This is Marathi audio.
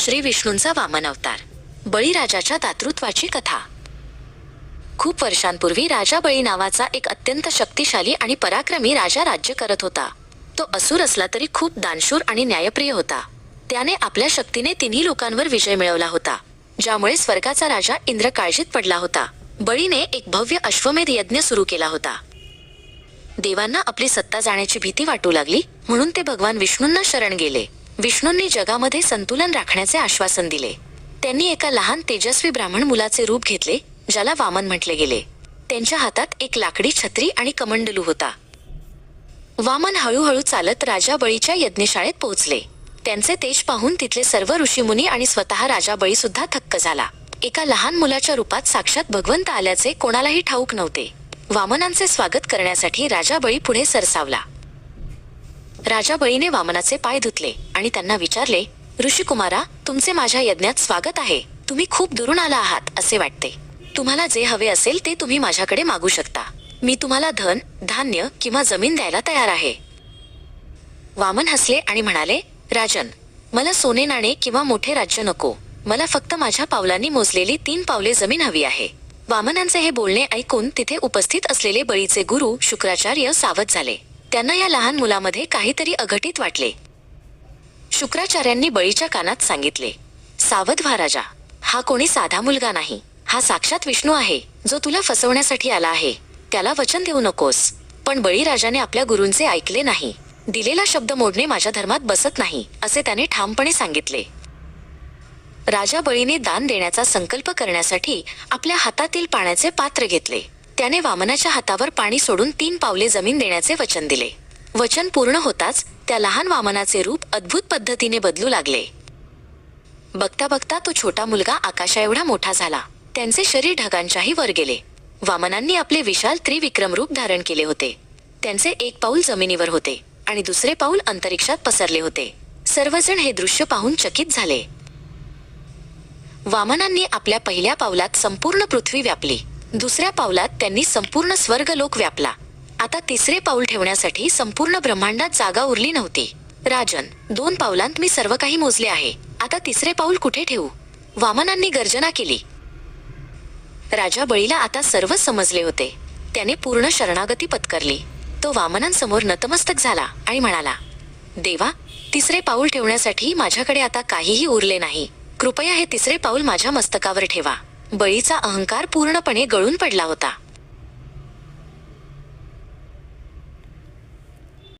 श्री विष्णूंचा वामन अवतार. बळीराजाच्या दातृत्वाची कथा. खूप वर्षांपूर्वी राजा बळी नावाचा एक अत्यंत शक्तिशाली आणि पराक्रमी राजा राज्य करत होता. तो असुर असला तरी खूप दानशूर आणि न्यायप्रिय होता. त्याने आपल्या शक्तीने तिन्ही लोकांवर विजय मिळवला होता, ज्यामुळे स्वर्गाचा राजा इंद्र काळजीत पडला होता. बळीने एक भव्य अश्वमेध यज्ञ सुरू केला होता. देवांना आपली सत्ता जाण्याची भीती वाटू लागली, म्हणून ते भगवान विष्णूंना शरण गेले. विष्णूंनी जगामध्ये संतुलन राखण्याचे आश्वासन दिले. त्यांनी एका लहान तेजस्वी ब्राह्मण मुलाचे रूप घेतले, ज्याला वामन म्हटले गेले. त्यांच्या हातात एक लाकडी छत्री आणि कमंडलू होता. वामन हळूहळू चालत राजा बळीच्या यज्ञशाळेत पोहोचले. त्यांचे तेज पाहून तिथले सर्व ऋषीमुनी आणि स्वतः राजा बळी सुद्धा थक्क झाला. एका लहान मुलाच्या रूपात साक्षात भगवंत आल्याचे कोणालाही ठाऊक नव्हते. वामनांचे स्वागत करण्यासाठी राजा बळी पुढे सरसावला. राजा बळीने वामनाचे पाय धुतले आणि त्यांना विचारले, ऋषिकुमारा, तुमचे माझ्या यज्ञात स्वागत आहे. तुम्ही खूप दुरून आला आहात असे वाटते. तुम्हाला जे हवे असेल ते तुम्ही माझ्याकडे मागू शकता. मी तुम्हाला धन, धान्य किंवा जमीन द्यायला तयार आहे. वामन हसले आणि म्हणाले, राजन, मला सोने नाणे किंवा मोठे राज्य नको. मला फक्त माझ्या पावलांनी मोजलेली 3 पावले जमीन हवी आहे. वामनांचे हे बोलणे ऐकून तिथे उपस्थित असलेले बळीचे गुरु शुक्राचार्य सावध झाले. त्यांना या लहान मुलामध्ये काहीतरी अघटित वाटले. शुक्राचार्यांनी बळीच्या कानात सांगितले, सावध व्हा राजा. हा कोणी साधा मुलगा नाही. हा साक्षात विष्णू आहे, जो तुला फसवण्यासाठी आला आहे. त्याला वचन देऊ नकोस. पण बळीराजाने आपल्या गुरूंचे ऐकले नाही. दिलेला शब्द मोडणे माझ्या धर्मात बसत नाही, असे त्याने ठामपणे सांगितले. राजा बळीने दान देण्याचा संकल्प करण्यासाठी आपल्या हातातील पाण्याचे पात्र घेतले. त्याने वामनाच्या हातावर पाणी सोडून 3 पावले जमीन देण्याचे वचन दिले. वचन पूर्ण होताच त्या लहान वामनाचे रूप अद्भुत पद्धतीने बदलू लागले. बघता बघता तो छोटा मुलगा आकाशाएवढा मोठा झाला. त्यांचे शरीर ढगांच्याही वर गेले. वामनांनी आपले विशाल त्रिविक्रम रूप धारण केले होते. त्यांचे एक पाऊल जमिनीवर होते आणि दुसरे पाऊल अंतरिक्षात पसरले होते. सर्वजण हे दृश्य पाहून चकित झाले. वामनांनी आपल्या पहिल्या पावलात संपूर्ण पृथ्वी व्यापली. दुसऱ्या पावलात त्यांनी संपूर्ण स्वर्गलोक व्यापला. आता तिसरे पाऊल ठेवण्यासाठी संपूर्ण ब्रह्मांडात जागा उरली नव्हती. राजन, 2 पावलांत मी सर्व काही मोजले आहे. आता तिसरे पाऊल कुठे ठेवू? वामनांनी गर्जना केली. राजा बळीला आता सर्व समजले होते. त्याने पूर्ण शरणागती पत्करली. तो वामनांसमोर नतमस्तक झाला आणि म्हणाला, देवा, तिसरे पाऊल ठेवण्यासाठी माझ्याकडे आता काहीही उरले नाही. कृपया हे तिसरे पाऊल माझ्या मस्तकावर ठेवा. बळीचा अहंकार पूर्णपणे गळून पडला होता.